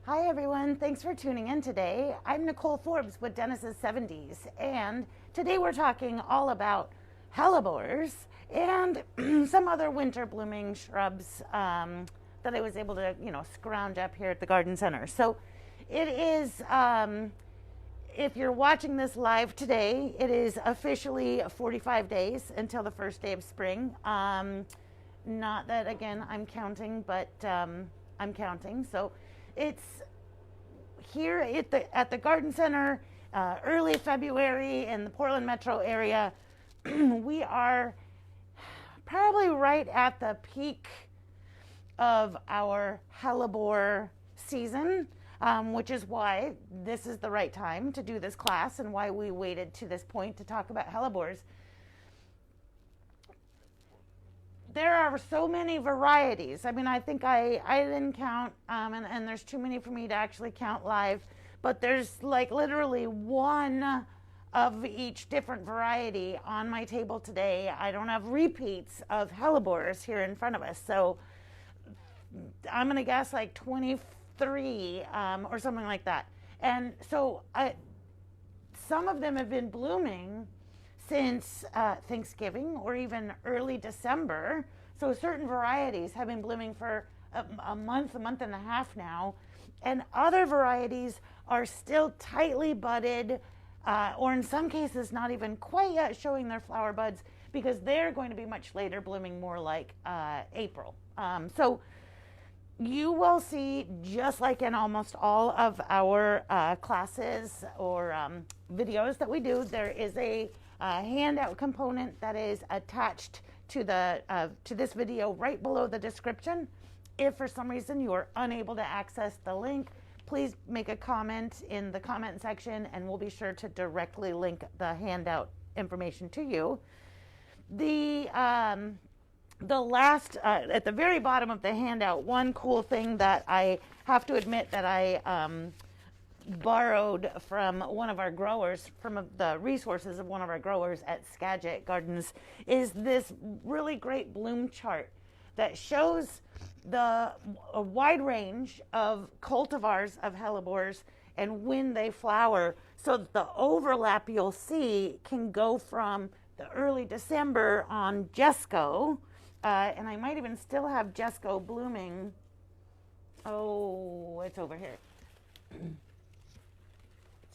Hi everyone, thanks for tuning in today. I'm Nicole Forbes with Dennis's 70s, and today we're talking all about hellebores and some other winter blooming shrubs that I was able to, scrounge up here at the garden center. So it is, if you're watching this live today, it is officially 45 days until the first day of spring. Not that, again, I'm counting, but I'm counting. So it's here at the garden center, early February in the Portland metro area. We are probably right at the peak of our hellebore season, which is why this is the right time to do this class and why we waited to this point to talk about hellebores. There are so many varieties. I mean, I think I didn't count, and there's too many for me to actually count live, but there's like literally one of each different variety on my table today. I don't have repeats of hellebores here in front of us, so I'm going to guess like 23 or something like that. And so some of them have been blooming since Thanksgiving or even early December. So certain varieties have been blooming for a month and a half now. And other varieties are still tightly budded, or in some cases not even quite yet showing their flower buds, because they're going to be much later blooming, more like April. So you will see, just like in almost all of our classes or videos that we do, there is a handout component that is attached to this video right below the description. If for some reason you are unable to access the link, please make a comment in the comment section and we'll be sure to directly link the handout information to you. The last, at the very bottom of the handout, one cool thing that I have to admit that I borrowed from one of our growers, from the resources of one of our growers at Skagit Gardens, is this really great bloom chart that shows a wide range of cultivars of hellebores and when they flower, so that the overlap you'll see can go from the early December on Jesco, and I might even still have Jesco blooming. Oh, it's over here.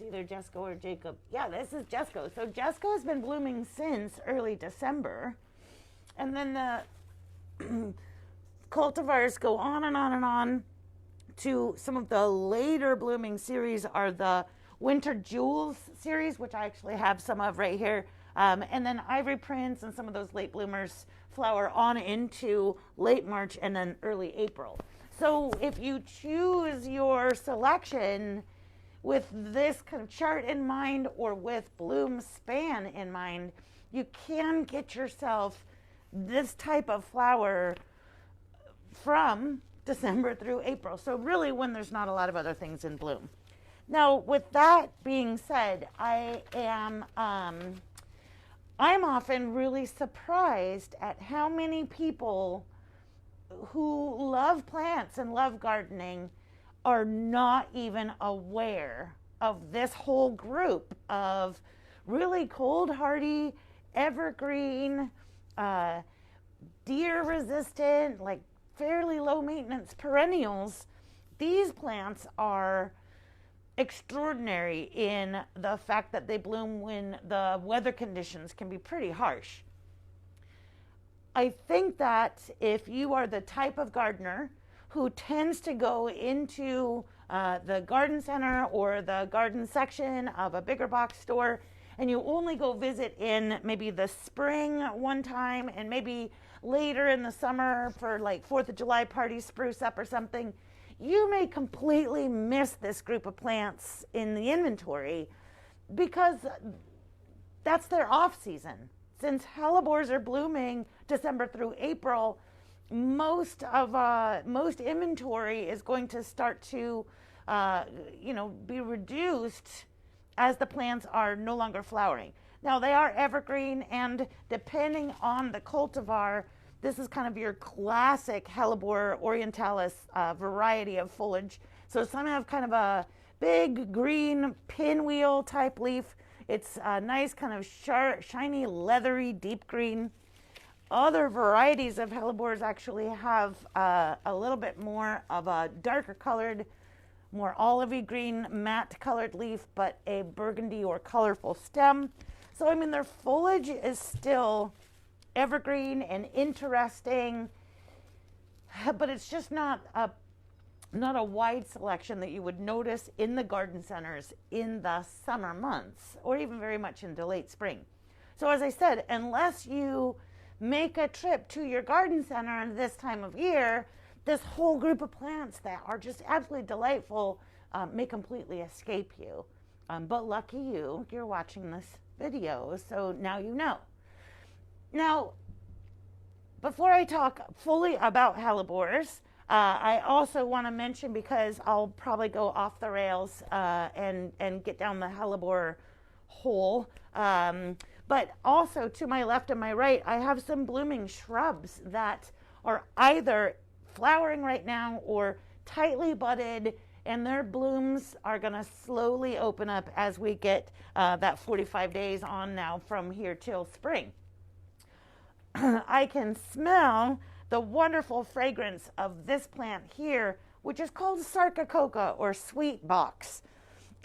It's either Jesco or Jacob. Yeah, this is Jesco. So Jesco has been blooming since early December. And then the cultivars go on and on and on to some of the later blooming series are the Winter Jewels series, which I actually have some of right here. And then Ivory Prince and some of those late bloomers flower on into late March and then early April. So if you choose your selection with this kind of chart in mind or with bloom span in mind, you can get yourself this type of flower from December through April. So really when there's not a lot of other things in bloom. Now, with that being said, I'm often really surprised at how many people who love plants and love gardening are not even aware of this whole group of really cold hardy, evergreen, deer resistant, like fairly low maintenance perennials. These plants are extraordinary in the fact that they bloom when the weather conditions can be pretty harsh. I think that if you are the type of gardener who tends to go into the garden center or the garden section of a bigger box store, and you only go visit in maybe the spring one time and maybe later in the summer for like 4th of July parties, spruce up or something, you may completely miss this group of plants in the inventory because that's their off season. Since hellebores are blooming December through April, most inventory is going to start to be reduced as the plants are no longer flowering. Now they are evergreen, and depending on the cultivar, this is kind of your classic Hellebore orientalis variety of foliage So some have kind of a big green pinwheel type leaf. It's a nice kind of shiny, leathery, deep green. Other varieties of hellebores actually have a little bit more of a darker colored, more olivey green, matte colored leaf, but a burgundy or colorful stem. So, I mean, their foliage is still evergreen and interesting, but it's just not a wide selection that you would notice in the garden centers in the summer months, or even very much into late spring. So as I said, unless you make a trip to your garden center in this time of year, this whole group of plants that are just absolutely delightful may completely escape you. But lucky you, you're watching this video, so now you know. Now, before I talk fully about hellebores, I also want to mention, because I'll probably go off the rails and get down the hellebore hole, but also to my left and my right, I have some blooming shrubs that are either flowering right now or tightly budded, and their blooms are going to slowly open up as we get that 45 days on now from here till spring. I can smell the wonderful fragrance of this plant here, which is called Sarcocoa or sweet box.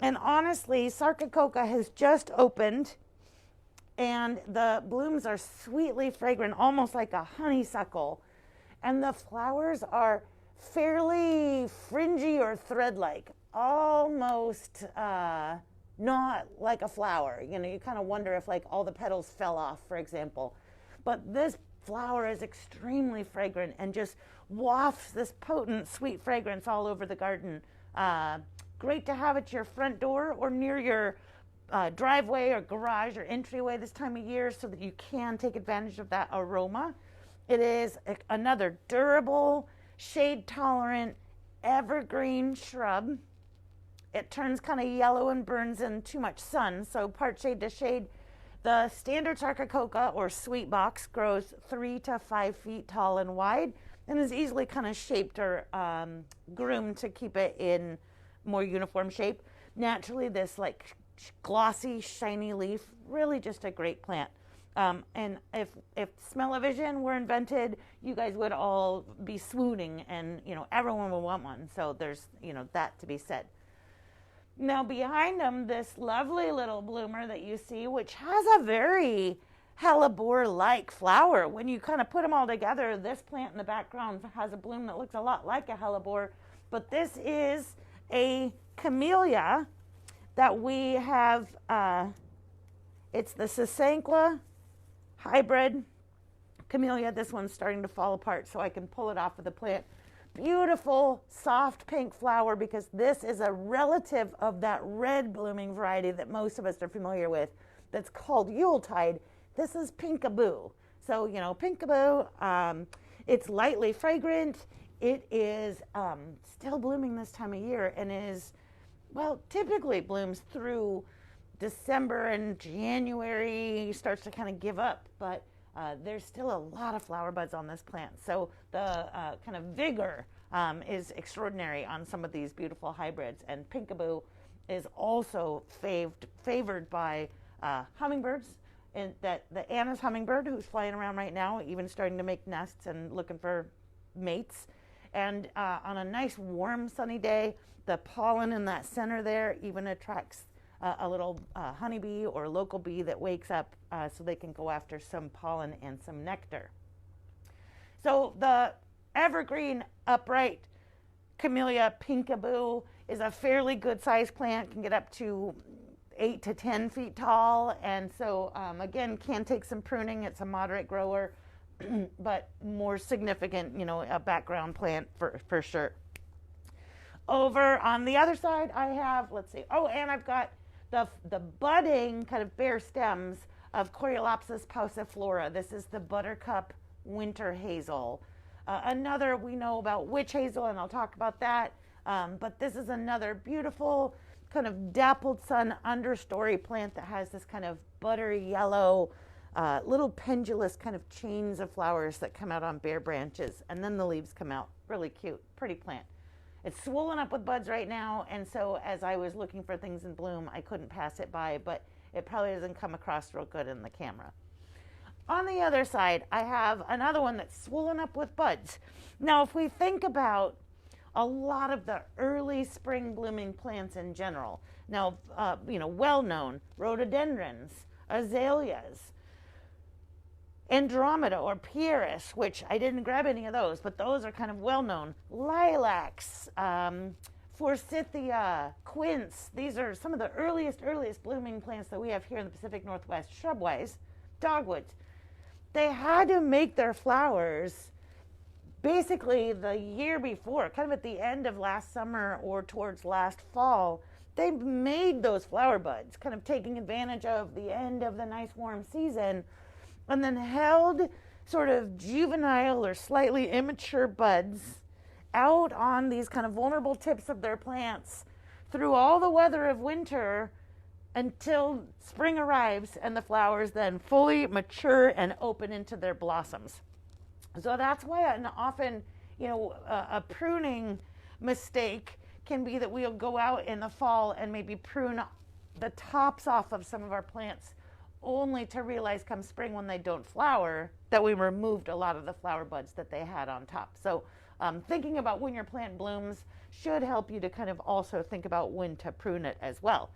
And honestly, Sarcocoa has just opened, and the blooms are sweetly fragrant, almost like a honeysuckle. And the flowers are fairly fringy or thread-like, almost not like a flower. You know, you kind of wonder if like all the petals fell off, for example. But this flower is extremely fragrant and just wafts this potent, sweet fragrance all over the garden. Great to have at your front door or near your driveway or garage or entryway this time of year, so that you can take advantage of that aroma. It is another durable, shade-tolerant, evergreen shrub. It turns kind of yellow and burns in too much sun, so part shade to shade. The standard Sarcocoa or sweet box grows 3 to 5 feet tall and wide, and is easily kind of shaped or groomed to keep it in more uniform shape. Naturally, this like glossy, shiny leaf, really just a great plant. And if smell-o-vision were invented, you guys would all be swooning, and everyone would want one. So there's that to be said. Now behind them, this lovely little bloomer that you see, which has a very hellebore-like flower. When you kind of put them all together, this plant in the background has a bloom that looks a lot like a hellebore, but this is a camellia that we have. It's the Sasanqua hybrid camellia. This one's starting to fall apart, so I can pull it off of the plant. Beautiful, soft pink flower, because this is a relative of that red blooming variety that most of us are familiar with, that's called Yuletide. This is Pinkaboo. So, Pinkaboo, it's lightly fragrant. It is still blooming this time of year, and typically blooms through December, and January starts to kind of give up, but there's still a lot of flower buds on this plant. So the kind of vigor is extraordinary on some of these beautiful hybrids. And Pinkaboo is also favored by hummingbirds, and that the Anna's hummingbird, who's flying around right now, even starting to make nests and looking for mates. And on a nice warm sunny day, the pollen in that center there even attracts a little honeybee or local bee that wakes up so they can go after some pollen and some nectar. So the evergreen upright Camellia Pinkaboo is a fairly good sized plant, can get up to 8 to 10 feet tall, and so again, can take some pruning. It's a moderate grower, but more significant, a background plant for sure. Over on the other side, I have, and I've got the budding kind of bare stems of Coreopsis pauciflora. This is the buttercup winter hazel. Another, we know about witch hazel, and I'll talk about that. But this is another beautiful kind of dappled sun understory plant that has this kind of buttery yellow, little pendulous kind of chains of flowers that come out on bare branches, and then the leaves come out. Really cute, pretty plant. It's swollen up with buds right now, and so as I was looking for things in bloom, I couldn't pass it by, but it probably doesn't come across real good in the camera. On the other side, I have another one that's swollen up with buds. Now, if we think about a lot of the early spring blooming plants in general, now, well-known rhododendrons, azaleas, Andromeda or Pieris, which I didn't grab any of those, but those are kind of well-known. Lilacs, Forsythia, quince. These are some of the earliest blooming plants that we have here in the Pacific Northwest, shrub-wise. Dogwoods. They had to make their flowers basically the year before, kind of at the end of last summer or towards last fall. They made those flower buds, kind of taking advantage of the end of the nice warm season, and then held sort of juvenile or slightly immature buds out on these kind of vulnerable tips of their plants through all the weather of winter until spring arrives and the flowers then fully mature and open into their blossoms. So that's why often, a pruning mistake can be that we'll go out in the fall and maybe prune the tops off of some of our plants, only to realize come spring when they don't flower that we removed a lot of the flower buds that they had on top. So thinking about when your plant blooms should help you to kind of also think about when to prune it as well.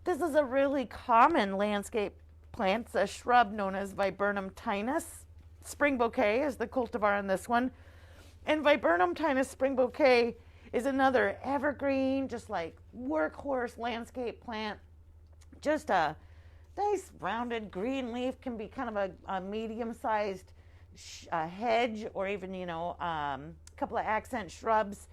This is a really common landscape plant, a shrub known as Viburnum tinus. Spring bouquet is the cultivar in this one. And Viburnum tinus spring bouquet is another evergreen, just like workhorse landscape plant. Just a nice rounded green leaf, can be kind of a medium-sized hedge, or even a couple of accent shrubs,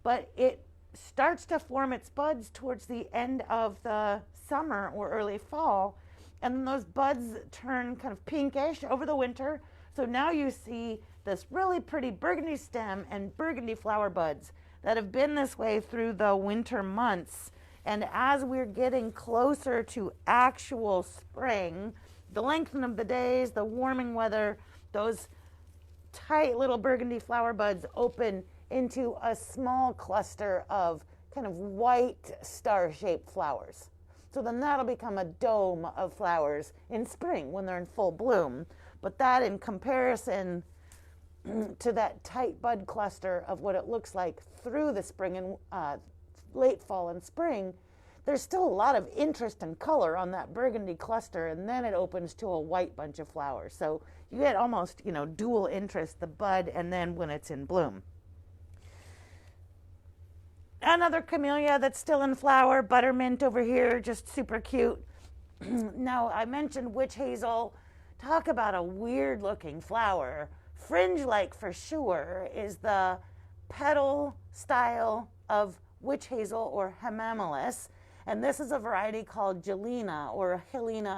but it starts to form its buds towards the end of the summer or early fall, and then those buds turn kind of pinkish over the winter. So now you see this really pretty burgundy stem and burgundy flower buds that have been this way through the winter months. And as we're getting closer to actual spring, the lengthening of the days, the warming weather, those tight little burgundy flower buds open into a small cluster of kind of white star-shaped flowers. So then that'll become a dome of flowers in spring when they're in full bloom. But that, in comparison to that tight bud cluster of what it looks like through the spring and late fall and spring, there's still a lot of interest and color on that burgundy cluster, and then it opens to a white bunch of flowers. So you get almost, dual interest, the bud and then when it's in bloom. Another camellia that's still in flower, buttermint over here, just super cute. Now, I mentioned witch hazel. Talk about a weird looking flower. Fringe-like for sure is the petal style of witch hazel or hemamelis. And this is a variety called Gelina or Helena.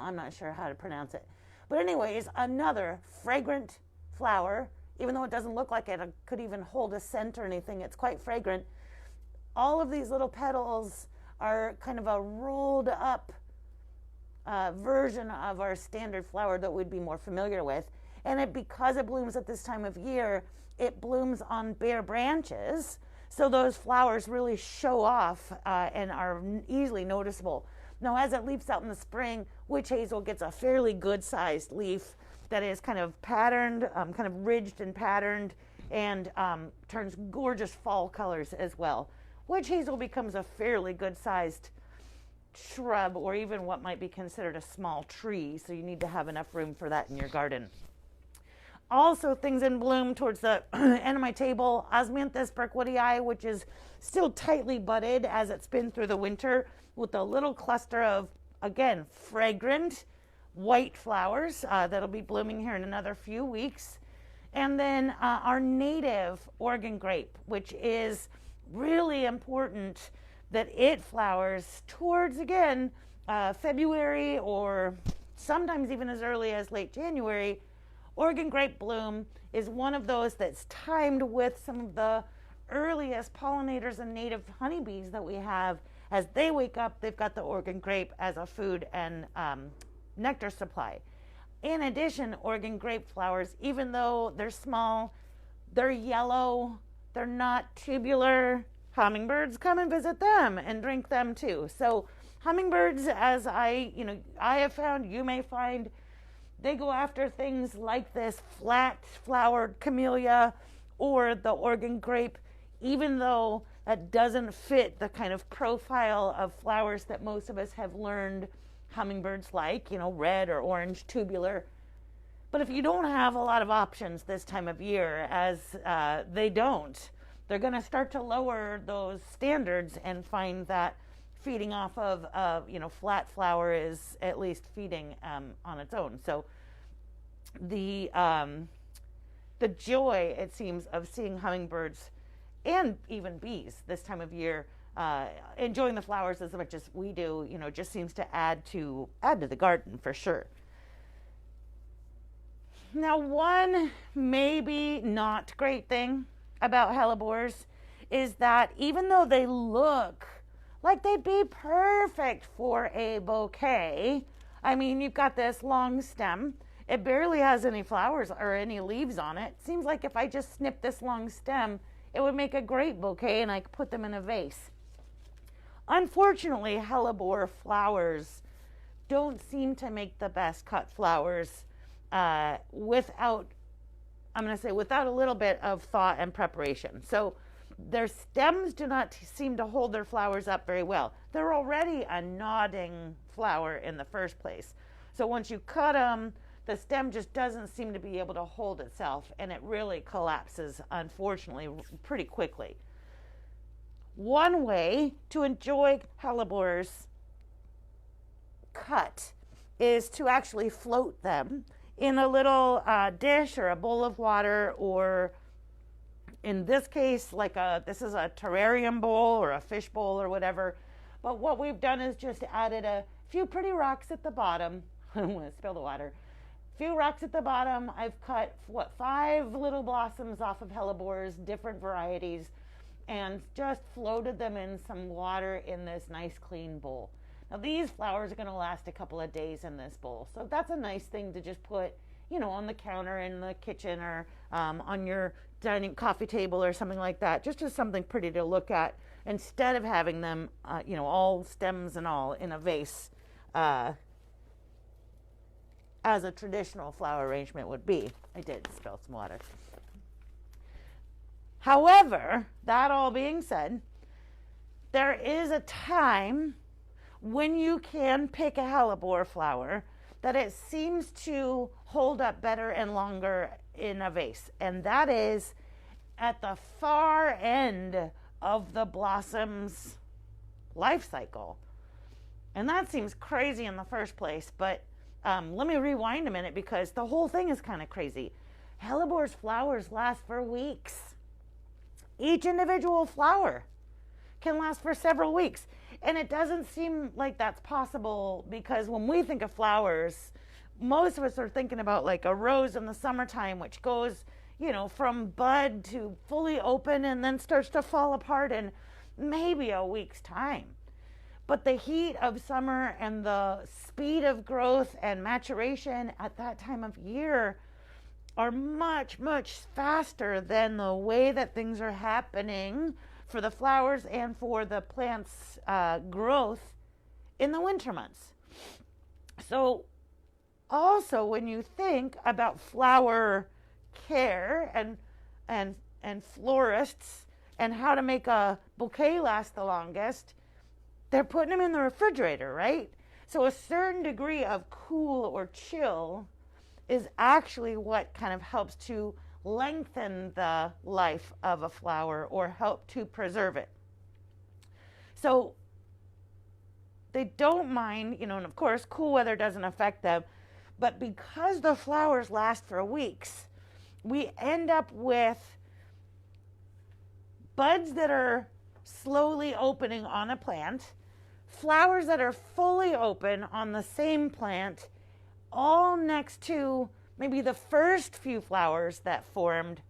I'm not sure how to pronounce it. But anyways, another fragrant flower, even though it doesn't look like it could even hold a scent or anything, it's quite fragrant. All of these little petals are kind of a rolled up version of our standard flower that we'd be more familiar with. And because it blooms at this time of year, it blooms on bare branches. So those flowers really show off and are easily noticeable. Now, as it leaves out in the spring, witch hazel gets a fairly good-sized leaf that is kind of patterned, kind of ridged and patterned, and turns gorgeous fall colors as well. Witch hazel becomes a fairly good-sized shrub, or even what might be considered a small tree, so you need to have enough room for that in your garden. Also, things in bloom towards the end of my table, Osmanthus Burkwoodii, which is still tightly budded as it's been through the winter, with a little cluster of, again, fragrant white flowers that'll be blooming here in another few weeks. And then our native Oregon grape, which is really important that it flowers towards, again, February or sometimes even as early as late January. Oregon grape bloom is one of those that's timed with some of the earliest pollinators and native honeybees that we have. As they wake up, they've got the Oregon grape as a food and nectar supply. In addition, Oregon grape flowers, even though they're small, they're yellow, they're not tubular, hummingbirds come and visit them and drink them too. So hummingbirds, as I have found, you may find, they go after things like this flat flowered camellia or the Oregon grape, even though that doesn't fit the kind of profile of flowers that most of us have learned hummingbirds like, red or orange tubular. But if you don't have a lot of options this time of year, as they don't, they're going to start to lower those standards and find that feeding off of flat flower is at least feeding on its own. So the joy, it seems, of seeing hummingbirds and even bees this time of year enjoying the flowers as much as we do, just seems to add to the garden for sure. Now, one maybe not great thing about hellebores is that even though they look like they'd be perfect for a bouquet, I mean, you've got this long stem. It barely has any flowers or any leaves on it. Seems like if I just snip this long stem, it would make a great bouquet and I could put them in a vase. Unfortunately, hellebore flowers don't seem to make the best cut flowers without a little bit of thought and preparation. So their stems do not seem to hold their flowers up very well. They're already a nodding flower in the first place. So once you cut them, the stem just doesn't seem to be able to hold itself, and it really collapses, unfortunately, pretty quickly. One way to enjoy hellebores cut is to actually float them in a little dish or a bowl of water, or in this case, this is a terrarium bowl or a fish bowl or whatever. But what we've done is just added a few pretty rocks at the bottom. I'm going to spill the water. Few rocks at the bottom. I've cut 5 little blossoms off of hellebores, different varieties, and just floated them in some water in this nice clean bowl. Now these flowers are going to last a couple of days in this bowl, so that's a nice thing to just put, on the counter in the kitchen, or on your dining coffee table or something like that, just as something pretty to look at, instead of having them, all stems and all in a vase, as a traditional flower arrangement would be. I did spill some water. However, that all being said, there is a time when you can pick a hellebore flower that it seems to hold up better and longer in a vase, and that is at the far end of the blossom's life cycle. And that seems crazy in the first place, but let me rewind a minute, because the whole thing is kind of crazy. Hellebore's flowers last for weeks. Each individual flower can last for several weeks. And it doesn't seem like that's possible, because when we think of flowers, most of us are thinking about like a rose in the summertime, which goes, from bud to fully open and then starts to fall apart in maybe a week's time. But the heat of summer and the speed of growth and maturation at that time of year are much, much faster than the way that things are happening for the flowers and for the plant's growth in the winter months. So also, when you think about flower care and florists and how to make a bouquet last the longest, they're putting them in the refrigerator, right? So a certain degree of cool or chill is actually what kind of helps to lengthen the life of a flower or help to preserve it. So they don't mind, and of course, cool weather doesn't affect them, but because the flowers last for weeks, we end up with buds that are slowly opening on a plant, flowers that are fully open on the same plant, all next to maybe the first few flowers that formed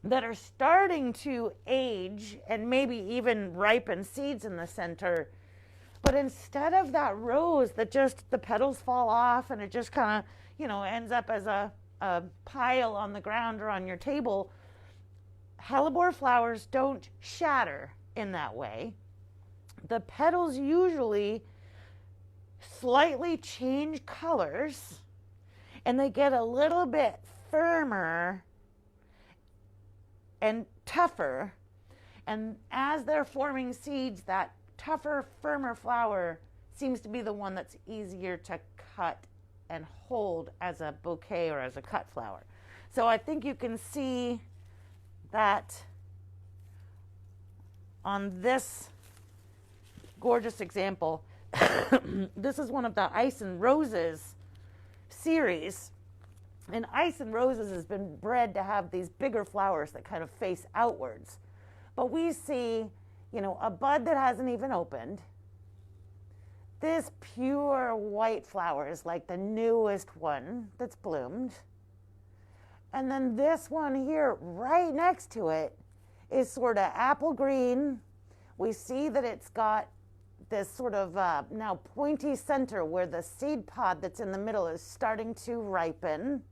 that are starting to age and maybe even ripen seeds in the center. But instead of that rose that just the petals fall off and it just kind of, ends up as a pile on the ground or on your table, Hellebore flowers don't shatter in that way. The petals usually slightly change colors and they get a little bit firmer and tougher. And as they're forming seeds, that tougher, firmer flower seems to be the one that's easier to cut and hold as a bouquet or as a cut flower. So I think you can see that on this gorgeous example. This is one of the Ice and Roses series. And Ice and Roses has been bred to have these bigger flowers that kind of face outwards. But we see, a bud that hasn't even opened. This pure white flower is like the newest one that's bloomed. And then this one here, right next to it, is sort of apple green. We see that it's got this sort of now pointy center where the seed pod that's in the middle is starting to ripen.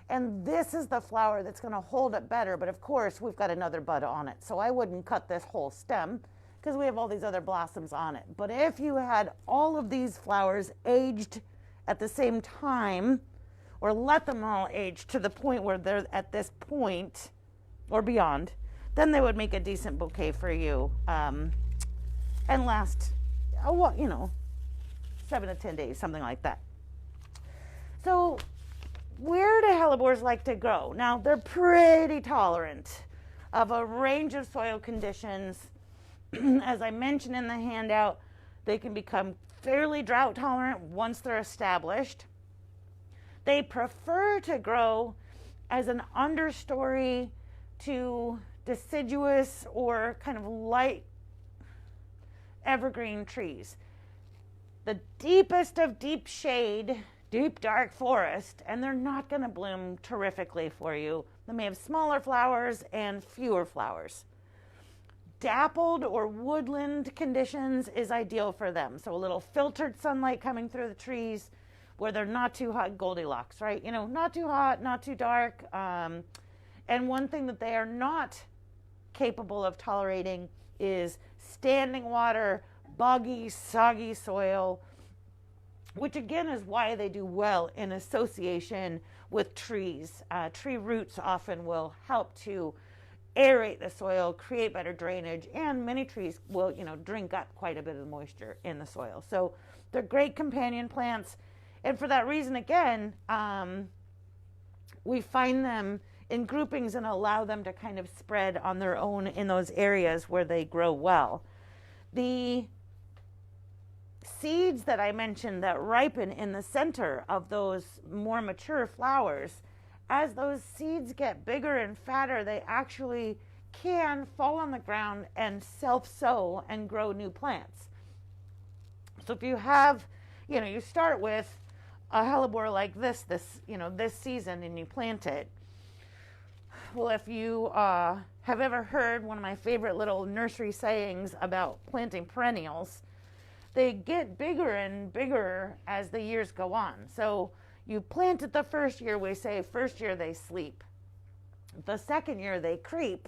And this is the flower that's going to hold it better. But of course, we've got another bud on it. So I wouldn't cut this whole stem because we have all these other blossoms on it. But if you had all of these flowers aged at the same time, or let them all age to the point where they're at this point or beyond, then they would make a decent bouquet for you and last, 7 to 10 days, something like that. So where do hellebores like to grow? Now, they're pretty tolerant of a range of soil conditions. As I mentioned in the handout, they can become fairly drought tolerant once they're established. They prefer to grow as an understory to deciduous or kind of light evergreen trees. The deepest of deep shade, deep dark forest, and they're not going to bloom terrifically for you. They may have smaller flowers and fewer flowers. Dappled or woodland conditions is ideal for them. So a little filtered sunlight coming through the trees where they're not too hot, Goldilocks, right? Not too hot, not too dark. And one thing that they are not capable of tolerating is standing water, boggy, soggy soil, which again is why they do well in association with trees. Tree roots often will help to aerate the soil, create better drainage, and many trees will, drink up quite a bit of moisture in the soil. So they're great companion plants. And for that reason, again, we find them in groupings and allow them to kind of spread on their own in those areas where they grow well. The seeds that I mentioned that ripen in the center of those more mature flowers, as those seeds get bigger and fatter, they actually can fall on the ground and self-sow and grow new plants. So if you have, you start with a hellebore like this season and you plant it. Well, if you have ever heard one of my favorite little nursery sayings about planting perennials, they get bigger and bigger as the years go on. So you plant it the first year, we say first year they sleep. The second year they creep.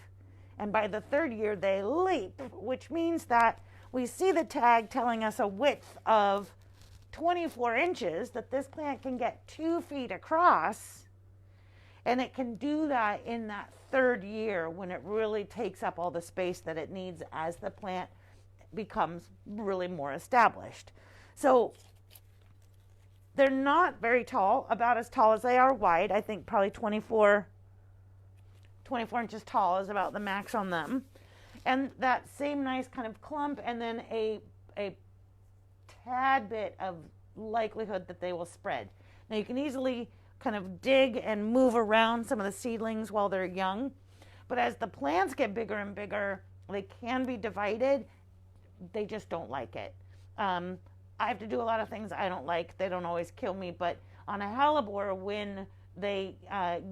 And by the third year they leap, which means that we see the tag telling us a width of 24 inches, that this plant can get 2 feet across. And it can do that in that third year when it really takes up all the space that it needs as the plant becomes really more established. So they're not very tall, about as tall as they are wide. I think probably 24 inches tall is about the max on them. And that same nice kind of clump, and then a tad bit of likelihood that they will spread. Now you can easily kind of dig and move around some of the seedlings while they're young, but as the plants get bigger and bigger, they can be divided. They just don't like it. I have to do a lot of things I don't like. They don't always kill me, but on a hellebore, when they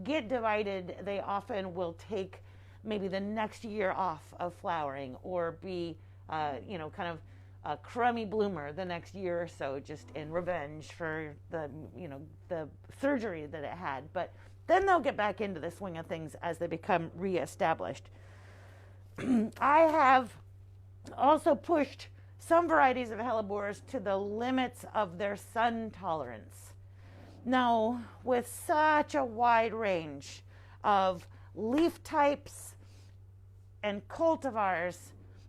get divided, they often will take maybe the next year off of flowering or be kind of a crummy bloomer the next year or so, just in revenge for the surgery that it had. But then they'll get back into the swing of things as they become reestablished. I have also pushed some varieties of hellebores to the limits of their sun tolerance. Now, with such a wide range of leaf types and cultivars,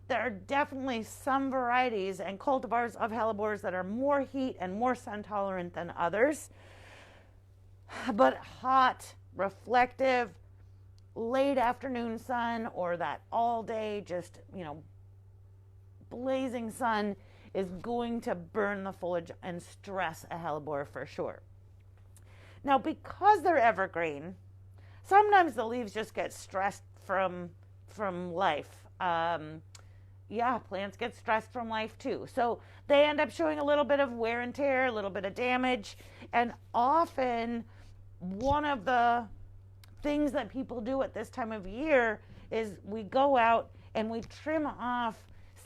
there are definitely some varieties and cultivars of hellebores that are more heat and more sun tolerant than others. But hot, reflective, late afternoon sun, or that all day just, blazing sun is going to burn the foliage and stress a hellebore for sure. Now, because they're evergreen, sometimes the leaves just get stressed from life. Plants get stressed from life too. So they end up showing a little bit of wear and tear, a little bit of damage. And often one of the things that people do at this time of year is we go out and we trim off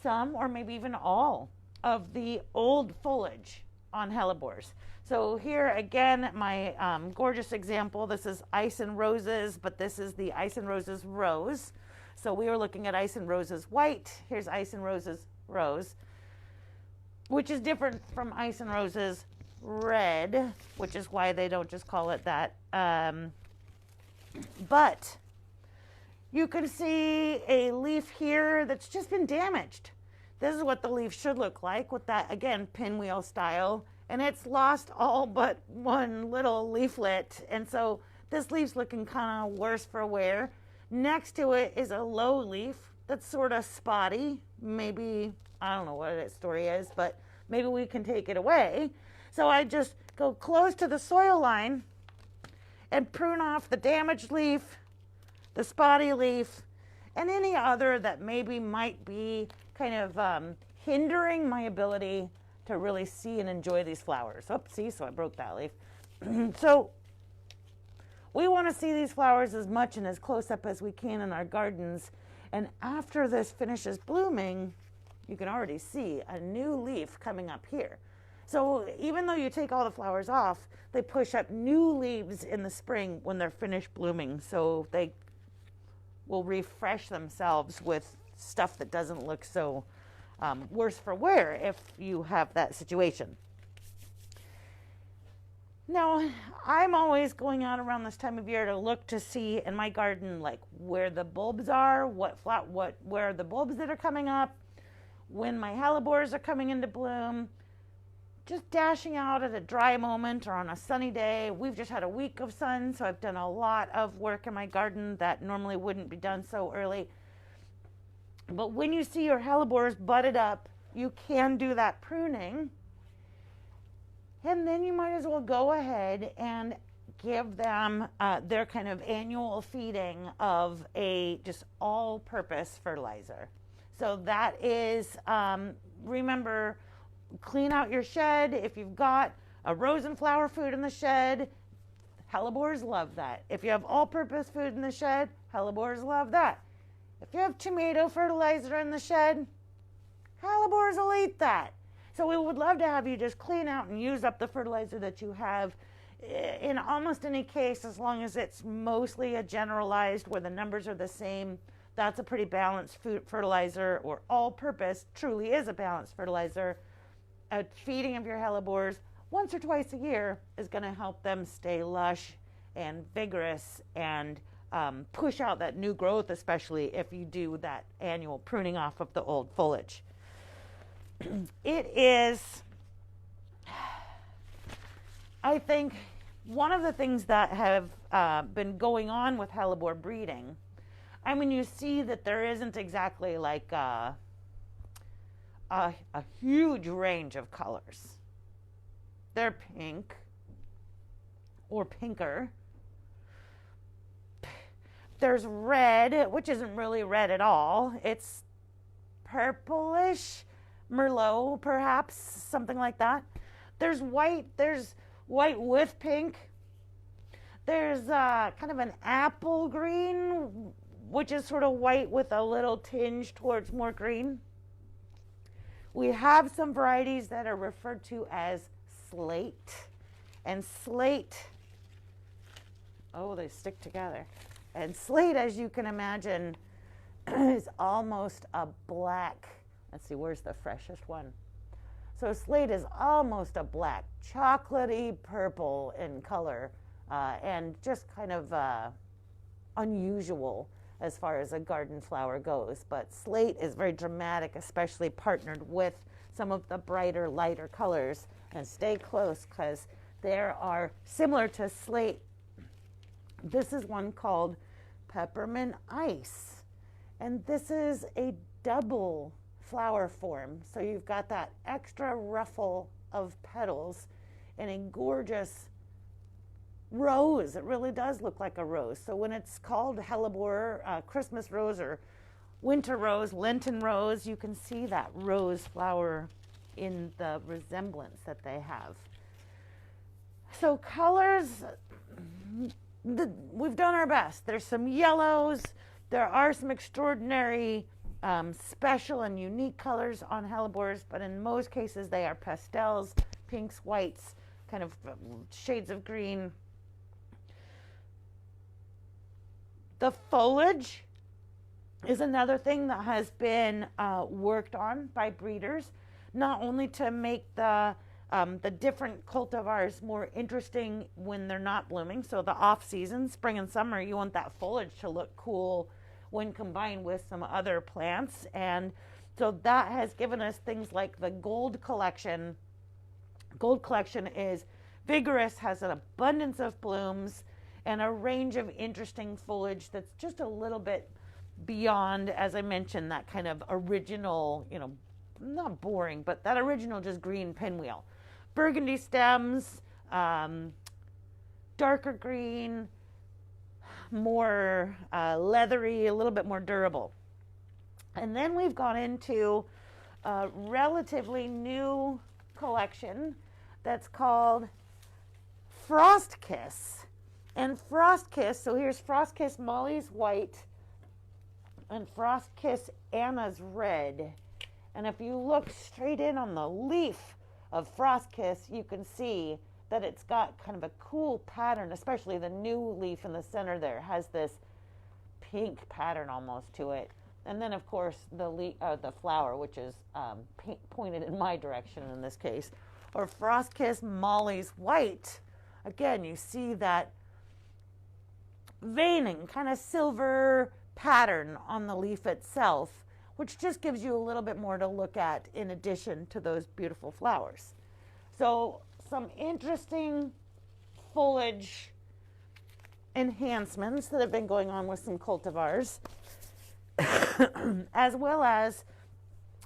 some or maybe even all of the old foliage on hellebores. So here again, my gorgeous example, this is Ice and Roses, but this is the Ice and Roses Rose. So we were looking at Ice and Roses White. Here's Ice and Roses Rose, which is different from Ice and Roses Red, which is why they don't just call it that. But you can see a leaf here that's just been damaged. This is what the leaf should look like with that, again, pinwheel style. And it's lost all but one little leaflet. And so this leaf's looking kind of worse for wear. Next to it is a low leaf that's sort of spotty. Maybe, I don't know what its story is, but maybe we can take it away. So I just go close to the soil line and prune off the damaged leaf, the spotty leaf, and any other that maybe might be kind of hindering my ability to really see and enjoy these flowers. See, so I broke that leaf. So we want to see these flowers as much and as close up as we can in our gardens. And after this finishes blooming, you can already see a new leaf coming up here. So even though you take all the flowers off, they push up new leaves in the spring when they're finished blooming. So they will refresh themselves with stuff that doesn't look so worse for wear if you have that situation. Now, I'm always going out around this time of year to look to see in my garden like where the bulbs are, where are the bulbs that are coming up, when my hellebores are coming into bloom. Just dashing out at a dry moment or on a sunny day. We've just had a week of sun, so I've done a lot of work in my garden that normally wouldn't be done so early. But when you see your hellebores budded up, you can do that pruning. And then you might as well go ahead and give them their kind of annual feeding of a just all-purpose fertilizer. So that is, remember, clean out your shed. If you've got a rose and flower food in the shed, hellebores love that. If you have all-purpose food in the shed, hellebores love that. If you have tomato fertilizer in the shed, hellebores will eat that. So we would love to have you just clean out and use up the fertilizer that you have in almost any case, as long as it's mostly a generalized where the numbers are the same. That's a pretty balanced food fertilizer, or all-purpose truly is a balanced fertilizer. A feeding of your hellebores once or twice a year is going to help them stay lush and vigorous and push out that new growth, especially if you do that annual pruning off of the old foliage. It is, I think, one of the things that have been going on with hellebore breeding. I mean, you see that there isn't exactly like a huge range of colors. They're pink or pinker. There's red, which isn't really red at all. It's purplish, Merlot perhaps, something like that. There's white with pink. There's kind of an apple green, which is sort of white with a little tinge towards more green. We have some varieties that are referred to as slate. And slate Oh, they stick together. And slate, as you can imagine, is almost a black. Let's see, where's the freshest one? So slate is almost a black, chocolatey purple in color, and just kind of unusual as far as a garden flower goes. But slate is very dramatic, especially partnered with some of the brighter, lighter colors. And stay close, because there are, similar to slate, this is one called peppermint ice. And this is a double flower form. So you've got that extra ruffle of petals and a gorgeous rose. It really does look like a rose. So when it's called Hellebore, Christmas rose or winter rose, Lenten rose, you can see that rose flower in the resemblance that they have. So colors, we've done our best. There's some yellows. There are some extraordinary special and unique colors on Hellebores, but in most cases they are pastels, pinks, whites, kind of shades of green. The foliage is another thing that has been worked on by breeders, not only to make the different cultivars more interesting when they're not blooming. So the off season, spring and summer, you want that foliage to look cool when combined with some other plants. And so that has given us things like the gold collection. Gold collection is vigorous, has an abundance of blooms and a range of interesting foliage that's just a little bit beyond, as I mentioned, that kind of original, not boring, but that original just green pinwheel. Burgundy stems, darker green, more leathery, a little bit more durable. And then we've gone into a relatively new collection that's called Frost Kiss. And Frost Kiss, so here's Frost Kiss Molly's white and Frost Kiss Anna's red. And if you look straight in on the leaf of Frost Kiss, you can see that it's got kind of a cool pattern, especially the new leaf in the center there has this pink pattern almost to it. And then, of course, the flower, which is pointed in my direction in this case, or Frost Kiss Molly's white. Again, you see that veining, kind of silver pattern on the leaf itself, which just gives you a little bit more to look at in addition to those beautiful flowers. So some interesting foliage enhancements that have been going on with some cultivars, as well as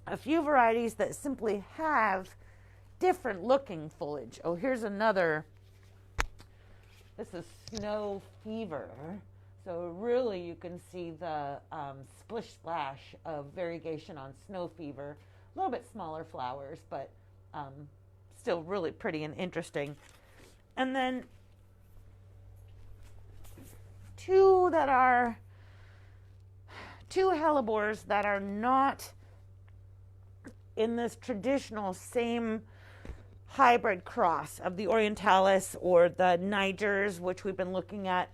a few varieties that simply have different looking foliage. Oh, here's another. This is Snow Fever. So really you can see the splish splash of variegation on Snow Fever. A little bit smaller flowers, but still really pretty and interesting. And then two hellebores that are not in this traditional same hybrid cross of the Orientalis or the Nigers, which we've been looking at.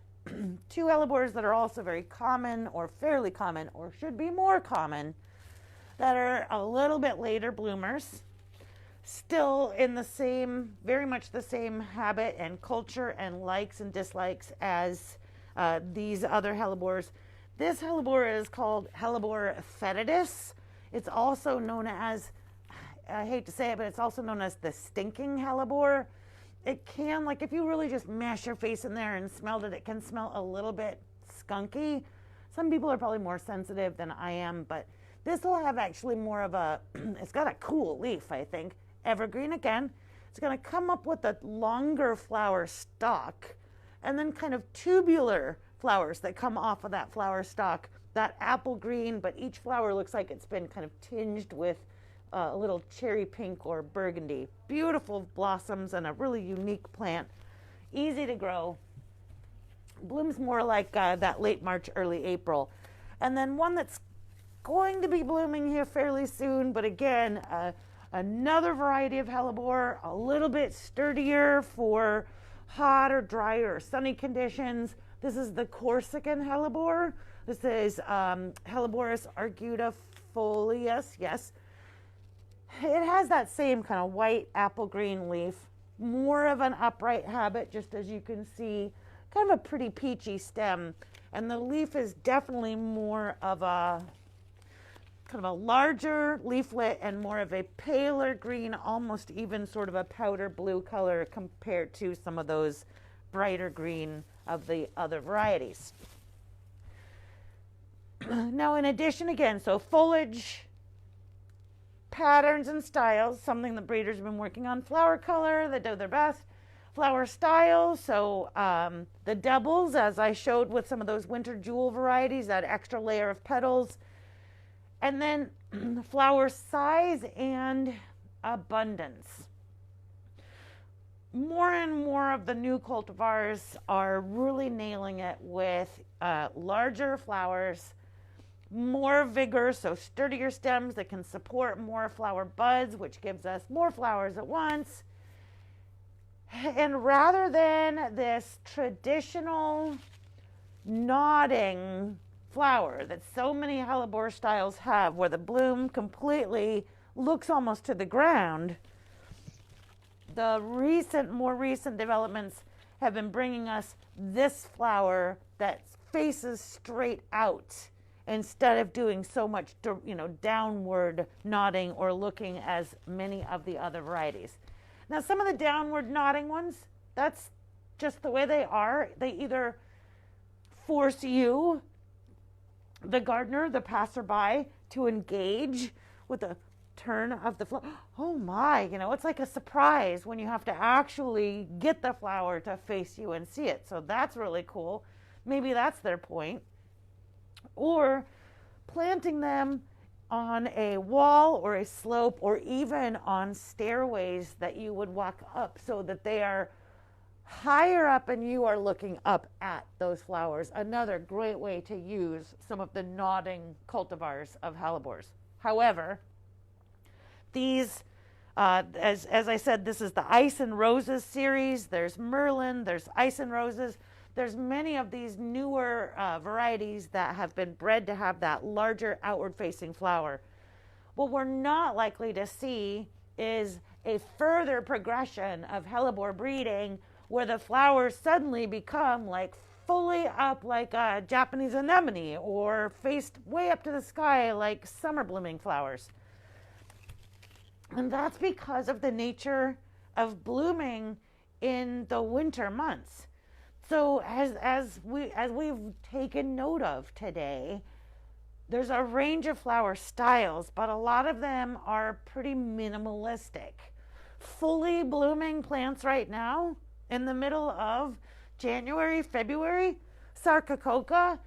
Two hellebores that are also very common or fairly common or should be more common, that are a little bit later bloomers, still in the same, very much the same habit and culture and likes and dislikes as these other hellebores. This hellebore is called Hellebore fetidus. It's also known as, I hate to say it, but it's also known as the stinking hellebore. It can, like if you really just mash your face in there and smelled it, it can smell a little bit skunky. Some people are probably more sensitive than I am, but this will have actually more of a, it's got a cool leaf, I think. Evergreen again. It's going to come up with a longer flower stalk and then kind of tubular flowers that come off of that flower stalk. That apple green, but each flower looks like it's been kind of tinged with a little cherry pink or burgundy. Beautiful blossoms and a really unique plant. Easy to grow. Blooms more like that late March, early April. And then one that's going to be blooming here fairly soon, but again, another variety of hellebore, a little bit sturdier for hot or dry or sunny conditions. This is the Corsican hellebore. This is Hellebores argutifolius. Yes, it has that same kind of white apple green leaf, more of an upright habit, just as you can see, kind of a pretty peachy stem. And the leaf is definitely more of a kind of a larger leaflet and more of a paler green, almost even sort of a powder blue color compared to some of those brighter green of the other varieties. Now, in addition, again, so foliage, patterns and styles, something the breeders have been working on. Flower color, they do their best. Flower styles, so the doubles, as I showed with some of those winter jewel varieties, that extra layer of petals. And then flower size and abundance. More and more of the new cultivars are really nailing it with larger flowers, more vigor, so sturdier stems that can support more flower buds, which gives us more flowers at once. And rather than this traditional nodding flower that so many Hellebore styles have, where the bloom completely looks almost to the ground, the more recent developments have been bringing us this flower that faces straight out instead of doing so much, downward nodding or looking as many of the other varieties. Now, some of the downward nodding ones, that's just the way they are. They either force you, the gardener, the passerby, to engage with the turn of the flower. Oh my, it's like a surprise when you have to actually get the flower to face you and see it. So that's really cool. Maybe that's their point. Or planting them on a wall or a slope or even on stairways that you would walk up so that they are higher up and you are looking up at those flowers. Another great way to use some of the nodding cultivars of Hellebores. However, these, as I said, this is the Ice and Roses series. There's Merlin, there's Ice and Roses. There's many of these newer varieties that have been bred to have that larger outward-facing flower. What we're not likely to see is a further progression of Hellebore breeding where the flowers suddenly become like fully up like a Japanese anemone or faced way up to the sky like summer blooming flowers. And that's because of the nature of blooming in the winter months. So as we've taken note of today, there's a range of flower styles, but a lot of them are pretty minimalistic. Fully blooming plants right now, in the middle of January, February, Sarcococa,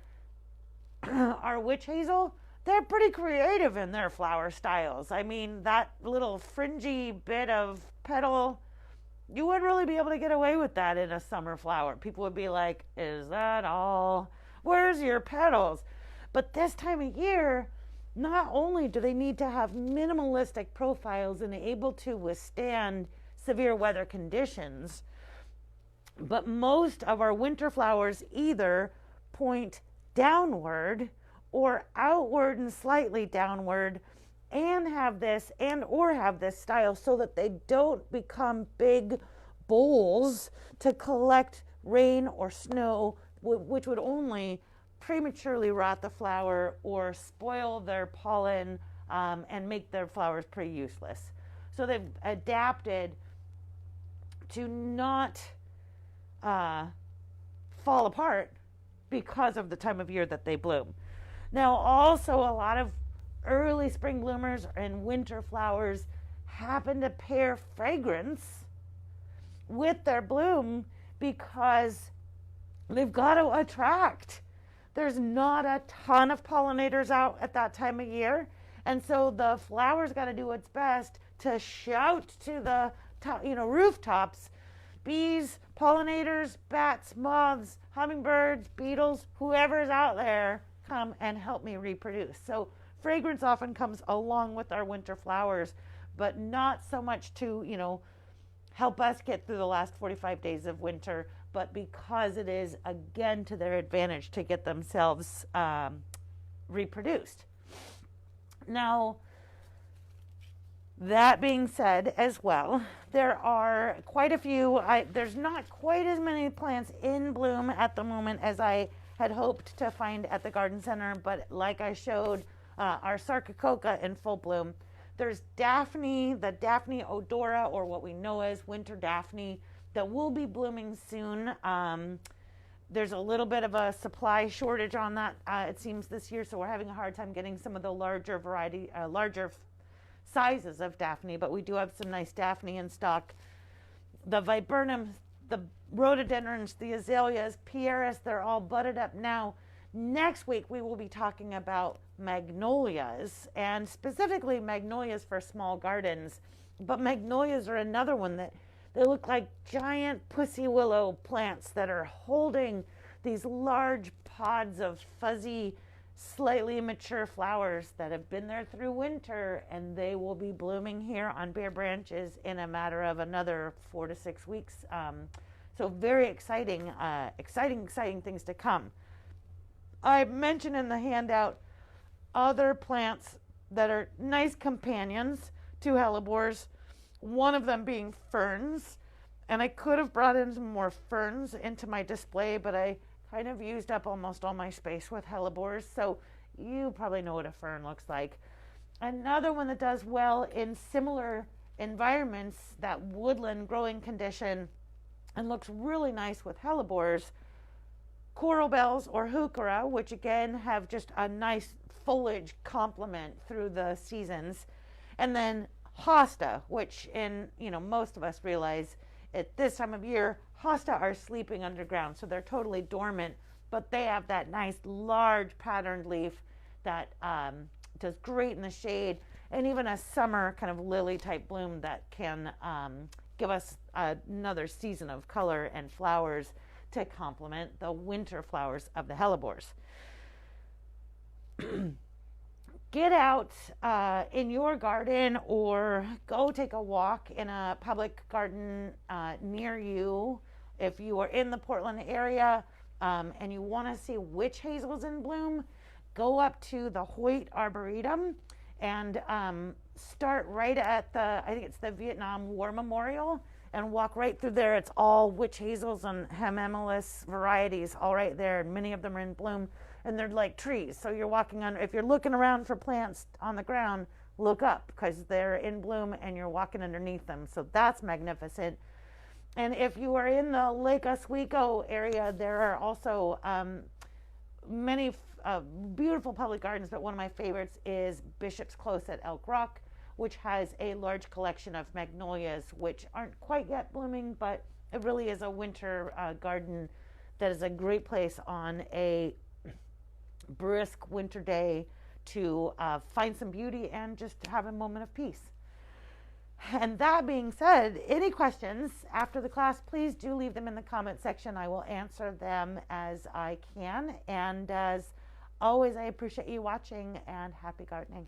our witch hazel, they're pretty creative in their flower styles. I mean, that little fringy bit of petal, you wouldn't really be able to get away with that in a summer flower. People would be like, is that all? Where's your petals? But this time of year, not only do they need to have minimalistic profiles and able to withstand severe weather conditions, but most of our winter flowers either point downward or outward and slightly downward and have this style so that they don't become big bowls to collect rain or snow, which would only prematurely rot the flower or spoil their pollen and make their flowers pretty useless. So they've adapted to not fall apart because of the time of year that they bloom. Now, also a lot of early spring bloomers and winter flowers happen to pair fragrance with their bloom because they've got to attract. There's not a ton of pollinators out at that time of year, and so the flower's got to do its best to shout to the rooftops. Bees, pollinators, bats, moths, hummingbirds, beetles, whoever's out there, come and help me reproduce. So fragrance often comes along with our winter flowers, but not so much to, help us get through the last 45 days of winter, but because it is, again, to their advantage to get themselves reproduced. Now, that being said as well, there are quite a few, there's not quite as many plants in bloom at the moment as I had hoped to find at the garden center, but like I showed, our Sarcococa in full bloom. There's Daphne, the Daphne odora, or what we know as winter Daphne, that will be blooming soon. There's a little bit of a supply shortage on that, it seems, this year, so we're having a hard time getting some of the larger sizes of Daphne, but we do have some nice Daphne in stock. The viburnums, the rhododendrons, the azaleas, pieris, they're all budded up now. Next week, we will be talking about magnolias, and specifically magnolias for small gardens. But magnolias are another one that they look like giant pussy willow plants that are holding these large pods of fuzzy, slightly mature flowers that have been there through winter, and they will be blooming here on bare branches in a matter of another 4 to 6 weeks. So very exciting things to come. I mentioned in the handout other plants that are nice companions to hellebores, one of them being ferns. And I could have brought in some more ferns into my display, but I kind of used up almost all my space with hellebores, so you probably know what a fern looks like. Another one that does well in similar environments, that woodland growing condition, and looks really nice with hellebores, coral bells or heuchera, which again have just a nice foliage complement through the seasons, and then hosta, which most of us realize at this time of year, hosta are sleeping underground, so they're totally dormant, but they have that nice large patterned leaf that does great in the shade, and even a summer kind of lily type bloom that can give us another season of color and flowers to complement the winter flowers of the hellebores. Get out in your garden or go take a walk in a public garden near you. If you are in the Portland area and you want to see witch hazels in bloom, go up to the Hoyt Arboretum and start right at I think it's the Vietnam War Memorial, and walk right through there. It's all witch hazels and hemimulus varieties all right there, and many of them are in bloom. And they're like trees, so you're walking on. If you're looking around for plants on the ground, look up because they're in bloom and you're walking underneath them. So that's magnificent. And if you are in the Lake Oswego area, there are also many beautiful public gardens, but one of my favorites is Bishop's Close at Elk Rock, which has a large collection of magnolias, which aren't quite yet blooming, but it really is a winter garden that is a great place on a brisk winter day to find some beauty and just have a moment of peace. And that being said, any questions after the class, please do leave them in the comment section. I will answer them as I can. And as always, I appreciate you watching, and happy gardening.